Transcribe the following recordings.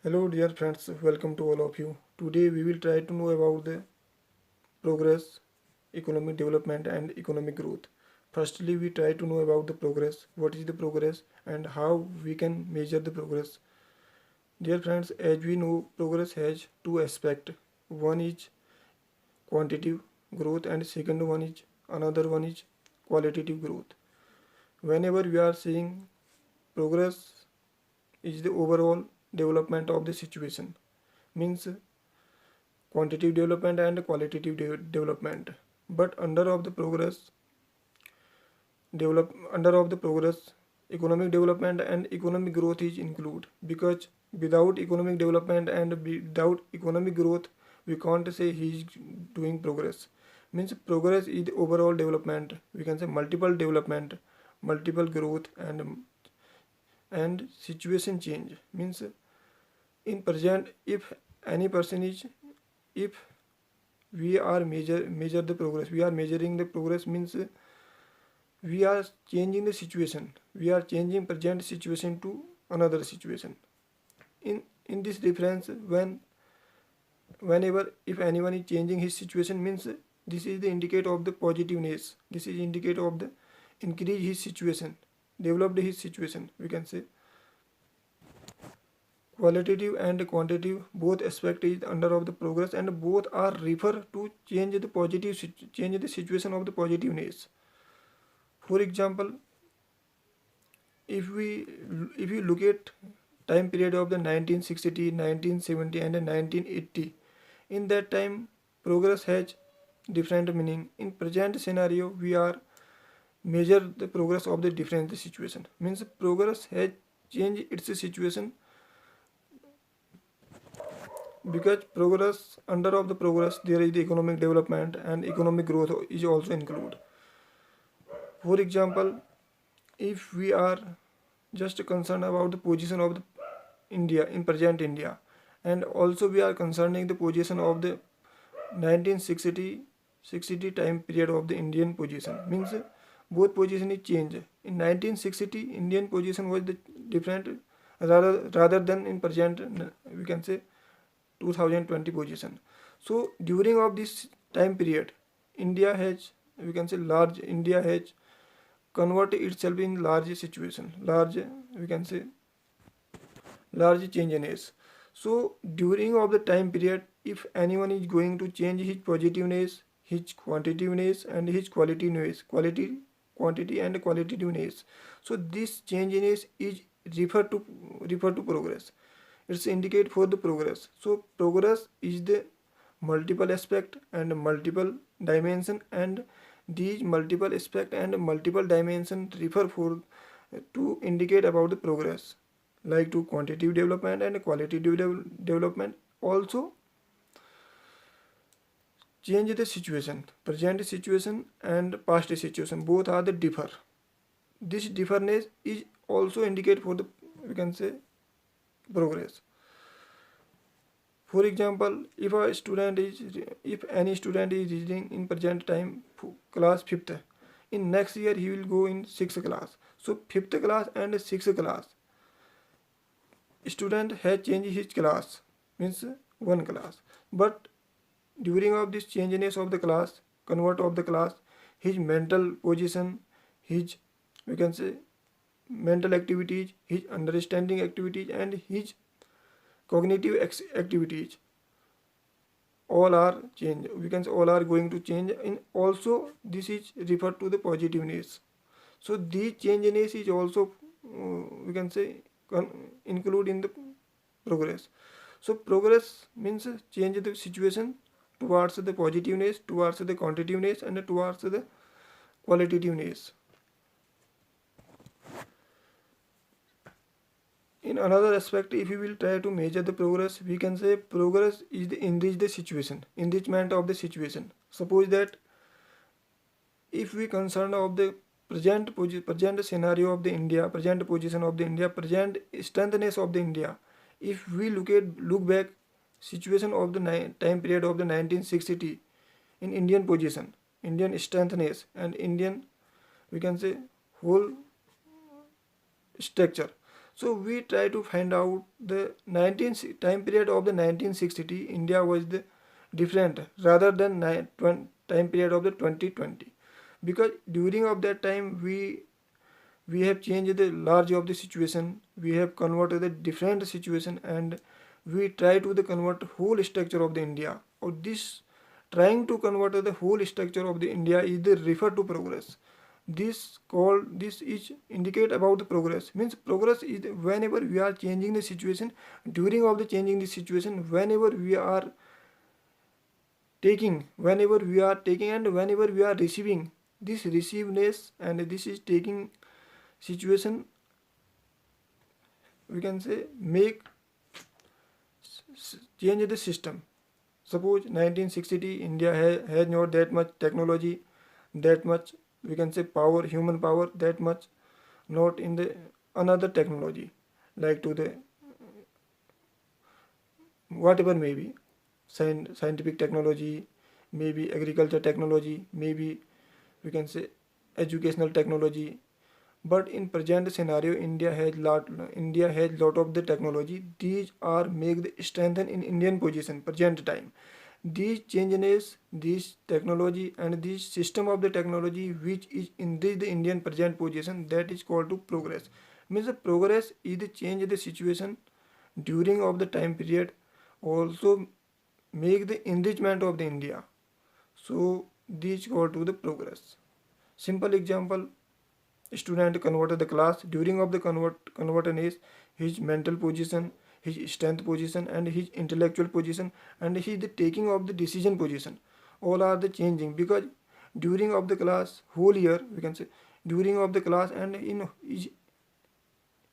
Hello dear friends, welcome to all of you. Today we will try to know about the progress, economic development and economic growth. Firstly, we try to know about the progress, what is the progress and how we can measure the progress. Dear friends, as we know, progress has two aspects. One is quantitative growth and second one is another one is qualitative growth. Whenever we are saying progress is the overall development of the situation, means quantitative development and qualitative development, but under of the progress economic development and economic growth is included, because without economic development and without economic growth we can't say he is doing progress. Means progress is the overall development, we can say multiple development, multiple growth and situation change. Means in present, if any person is, if we are measure the progress, we are measuring the progress, means we are changing the situation, we are changing present situation to another situation. In this reference, whenever if anyone is changing his situation, means this is the indicator of the positiveness, this is indicator of the increase his situation, developed his situation, we can say. Qualitative and quantitative both aspect is under of the progress, and both are refer to change the situation of the positiveness. For example, if we if you look at time period of the 1960, 1970 and 1980, in that time progress has different meaning. In present scenario we are measure the progress of the different situation, means progress has changed its situation, because progress under of the progress there is the economic development and economic growth is also included. For example, if we are just concerned about the position of the India in present India, and also we are concerning the position of the 1960 60 time period of the Indian position, means both position is changed. In 1960 Indian position was the different, rather than in present we can say 2020 position. So during of this time period, India has, we can say large India has converted itself in large situation, large, we can say large changes. So during of the time period, if anyone is going to change his positiveness, his quantitativeness and his quantity and qualitativeness, so this changiness is refer to progress. It's indicate for the progress. So progress is the multiple aspect and multiple dimension, and these multiple aspect and multiple dimension refer for to indicate about the progress, like to quantitative development and qualitative development. Also change the situation, present situation and past situation, both are the differ. This difference is also indicate for the, we can say, progress. For example, if any student is reading in present time class 5th, in next year he will go in 6th class. So 5th class and 6th class, student has changed his class, means one class. But during of this changeness of the class, convert of the class, his mental position, his, we can say, mental activities, his understanding activities and his cognitive activities, all are change, we can say all are going to change. In also this is referred to the positiveness. So these changeness is also we can say include in the progress. So progress means change the situation towards the positiveness, towards the quantitativeness and towards the qualitativeness. In another aspect, if we will try to measure the progress, we can say progress is the enrich the situation, enrichment of the situation. Suppose that if we concern of the present scenario of the India, present position of the India, present strengthness of the India, if we look back situation of the time period of the 1960 in Indian position, Indian strengthness and Indian, we can say, whole structure. So we try to find out the 19 time period of the 1960 India was the different rather than time period of the 2020, because during of that time we have changed the large of the situation, we have converted the different situation, and we try to the convert whole structure of the India, or this trying to convert the whole structure of the India is the refer to progress. This is indicate about the progress, means progress is whenever we are changing the situation, during of the changing the situation, whenever we are taking and whenever we are receiving, this receiveness and this is taking situation, we can say make change the system. Suppose 1960 India has not that much technology, that much we can say power, human power, that much not in the another technology, like to the whatever maybe scientific technology, maybe agriculture technology, maybe we can say educational technology. But in present scenario, India has lot of the technology. These are make the strengthen in Indian position present time. These changes, this technology and this system of the technology which is in the Indian present position, that is called to progress. Means the progress is the change the situation during of the time period, also make the enrichment of the India. So these go to the progress. Simple example, student converted the class during of the conversion is his mental position, his strength position and his intellectual position and his the taking of the decision position, all are the changing, because during of the class whole year we can say, during of the class and in his,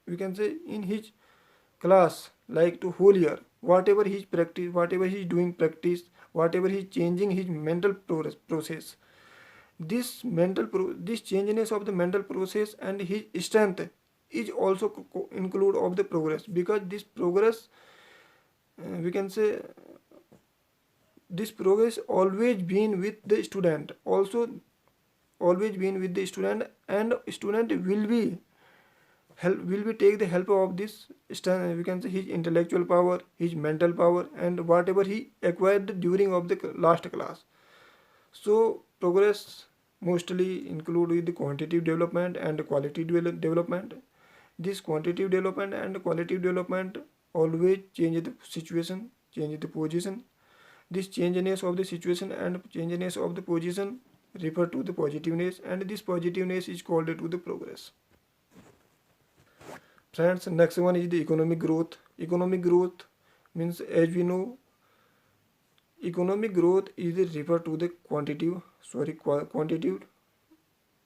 we can say in his class, like to whole year, whatever his practice, whatever he's doing practice, whatever he's changing his mental process, this changiness of the mental process and his strength is also include of the progress, because this progress, we can say this progress always been with the student, also always been with the student, and student will be take the help of this we can say his intellectual power, his mental power and whatever he acquired during of the last class. So progress mostly include with the quantitative development and qualitative development. This quantitative development and qualitative development always change the situation, change the position. This changiness of the situation and changiness of the position refer to the positiveness, and this positiveness is called to the progress. Friends, next one is the economic growth. Economic growth means, as we know, economic growth is refer to the quantitative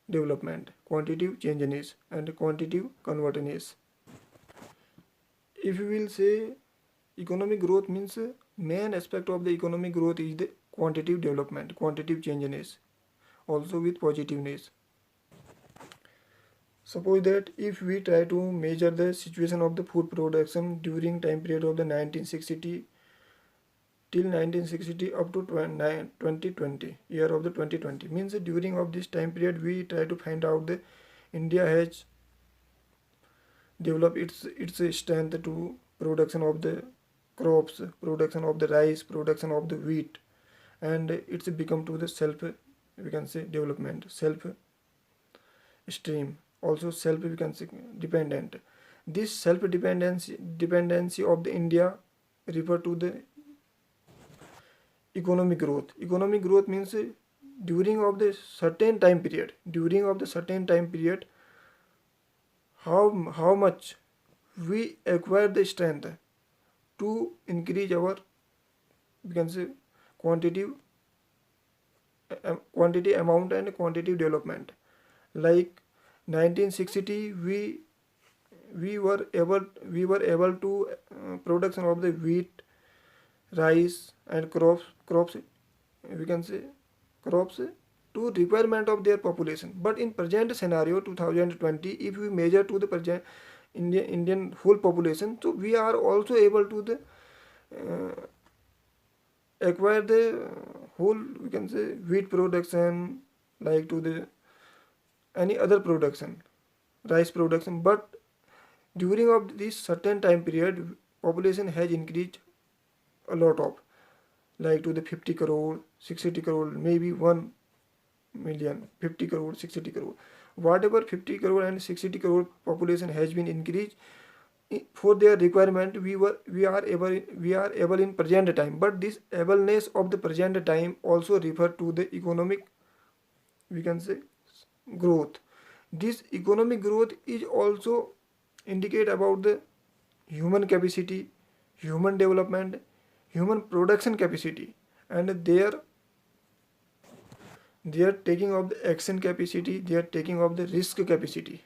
development, quantitative changiness and quantitative convertedness. If we will say economic growth means, main aspect of the economic growth is the quantitative development, quantitative changiness, also with positiveness. Suppose that if we try to measure the situation of the food production during time period of the 1960 till 1960 up to 2020, year of the 2020, means during of this time period we try to find out the India has developed its strength to production of the crops, production of the rice, production of the wheat, and it's become to the self, we can say development, self stream, also self we can say dependent. This self dependency of the India refer to the economic growth. Economic growth means, during of the certain time period, during of the certain time period, how much we acquire the strength to increase our, we can say quantitative quantity amount and quantitative development. Like 1960 we were able to production of the wheat, rice and crops, we can say crops to requirement of their population. But in present scenario 2020, if we measure to the present Indian whole population, so we are also able to the acquire the whole, we can say wheat production, like to the any other production, rice production. But During of this certain time period, population has increased a lot of, like to the 50 crore, 60 crore, maybe 1 million, 50 crore, 60 crore. Whatever 50 crore and 60 crore population has been increased, for their requirement we are able in present time, but this ableness of the present time also refer to the economic, we can say, growth. This economic growth is also indicate about the human capacity, human development, human production capacity, and they are taking of the action capacity, they are taking of the risk capacity.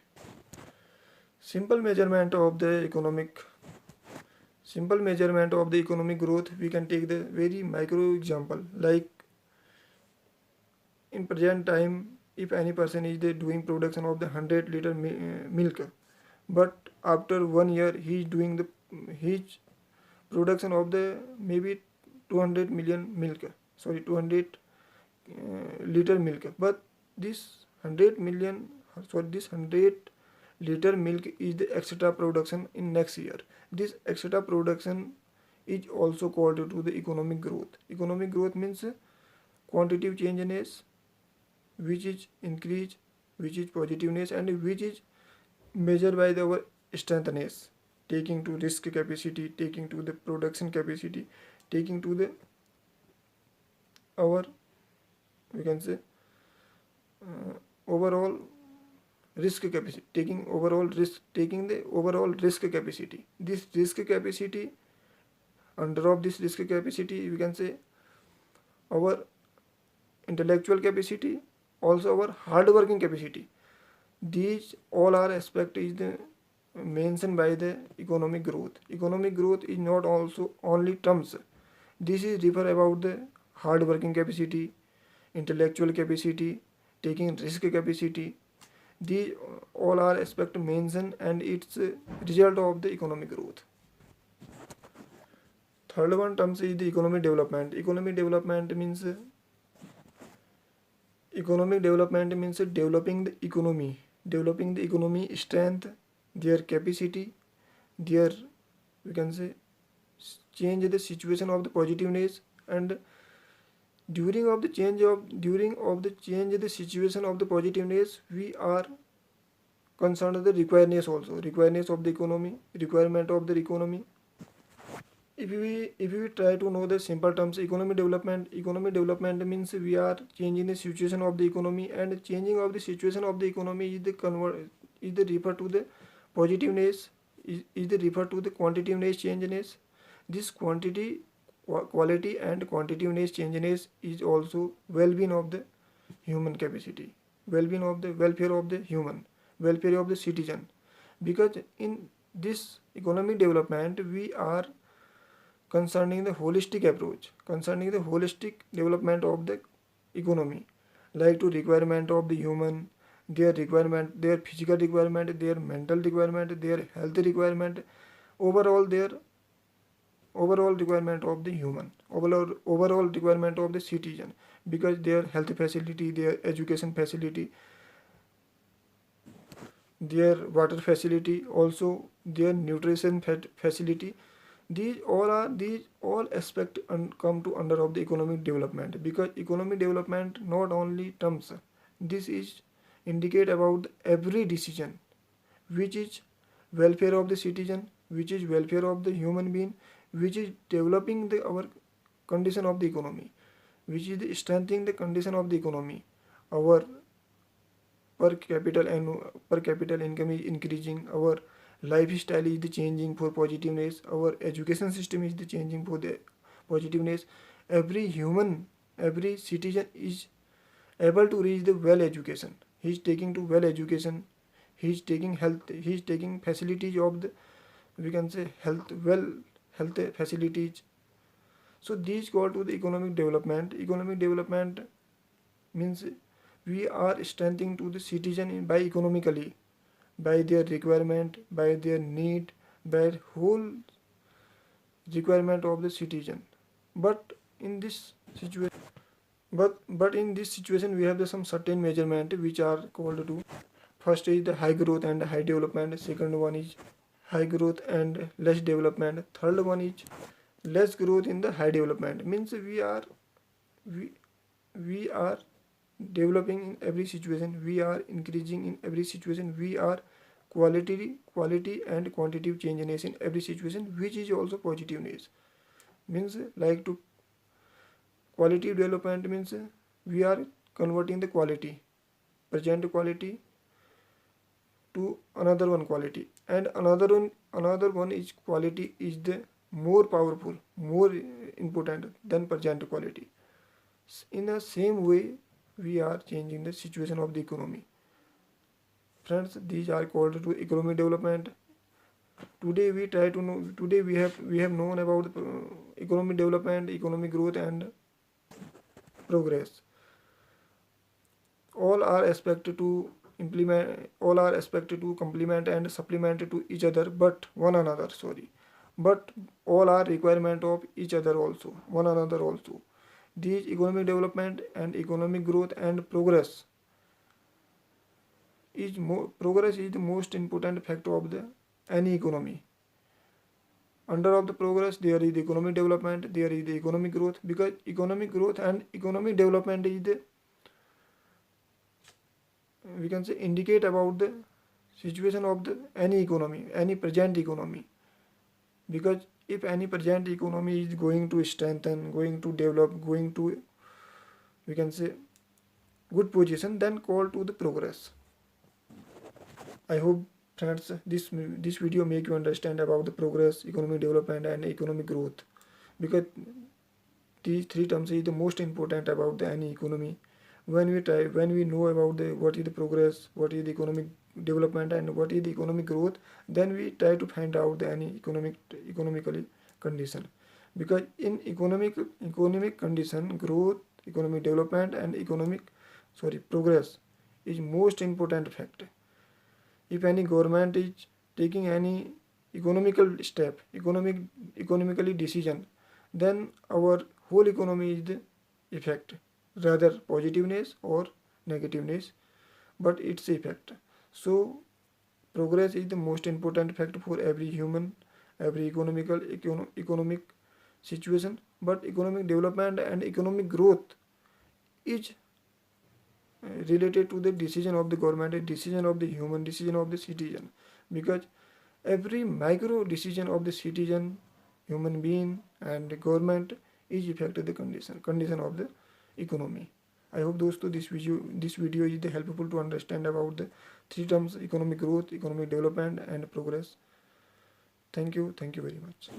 Simple measurement of the economic Simple measurement of the economic growth, we can take the very micro example, like in present time, if any person is doing production of the 100 liter milk, but after 1 year he is doing the his production of the maybe 200 million milk, sorry, 200 liter milk, but this 100 million, sorry, this 100 liter milk is the extra production in next year. This extra production is also called to the economic growth. Economic growth means quantitative changeness, which is increase, which is positiveness, and which is measured by our strengthness, taking to risk capacity, taking to the production capacity, taking to the our, we can say, overall risk capacity, taking the overall risk capacity. This risk capacity, under of this risk capacity, we can say our intellectual capacity, also our hard working capacity. These all are aspect is the mentioned by the economic growth. Economic growth is not also only terms. This is refer about the hard working capacity, intellectual capacity, taking risk capacity. These all are aspect mentioned, and it's a result of the economic growth. Third one terms is the economic development. Economic development means developing the economy strength, their capacity, their, we can say, change the situation of the positiveness, and during of the change the situation of the positiveness, we are concerned with the requiredness of the economy, requirement of the economy. If we try to know the simple terms, economic development means we are changing the situation of the economy, and changing of the situation of the economy is the refer to the positiveness, is the refer to the quantitativeness changeness. This quality and quantitativeness changeness is also well-being of the human capacity, well-being of the welfare of the human, welfare of the citizen. Because in this economic development, we are concerning the holistic approach, concerning the holistic development of the economy, like to requirement of the human, their requirement, their physical requirement, their mental requirement, their health requirement, overall their overall requirement of the human, overall requirement of the citizen, because their health facility, their education facility, their water facility, also their nutrition facility. These all aspect come to under of the economic development, because economic development not only terms, this is indicate about every decision, which is welfare of the citizen, which is welfare of the human being, which is developing the our condition of the economy, which is strengthening the condition of the economy. Our per capital income is increasing, our lifestyle is the changing for positiveness, our education system is the changing for the positiveness. Every human, every citizen is able to reach the well education, he is taking to well education, he is taking health, he is taking facilities of the, we can say, health facilities. So these go to the economic development. Economic development means we are strengthening to the citizen by economically, by their requirement, by their need, by whole requirement of the citizen. But in this situation, but in this situation we have the some certain measurement which are called to, first is the high growth and high development, second one is high growth and less development. Third one is less growth in the high development. Means we, we are developing in every situation, we are increasing in every situation, we are quality and quantitative changes in every situation, which is also positiveness. Means like to quality development means we are converting the quality, present quality to another one quality, and another one is quality is the more powerful, more important than present quality. In the same way we are changing the situation of the economy. Friends, these are called to economic development. Today we try to know, today we have known about the economic development, economic growth and progress. All are expected to implement, all are expected to complement and supplement to each other, but one another, sorry, but all are requirement of each other also, one another also. These economic development and economic growth and progress is the most important factor of the any economy. Under of the progress there is the economic development, there is the economic growth, because economic growth and economic development is the, we can say, indicate about the situation of the any economy, any present economy. Because if any present economy is going to strengthen, going to develop, going to, we can say, good position, then call to the progress. I hope, friends, this video make you understand about the progress, economic development and economic growth, because these three terms is the most important about the any economy. When we know about the what is the progress, what is the economic development and what is the economic growth, then we try to find out the any economically condition. Because in economic condition, growth, economic development and progress is most important factor. If any government is taking any economical step, economically decision, then our whole economy is the effect, rather positiveness or negativeness, but its effect. So progress is the most important factor for every human, every economic situation. But economic development and economic growth is related to the decision of the government, decision of the human, decision of the citizen. Because every micro decision of the citizen, human being and government is affected the condition of the economy. I hope दोस्तों this video is helpful to understand about the three terms: economic growth, economic development and progress. Thank you very much.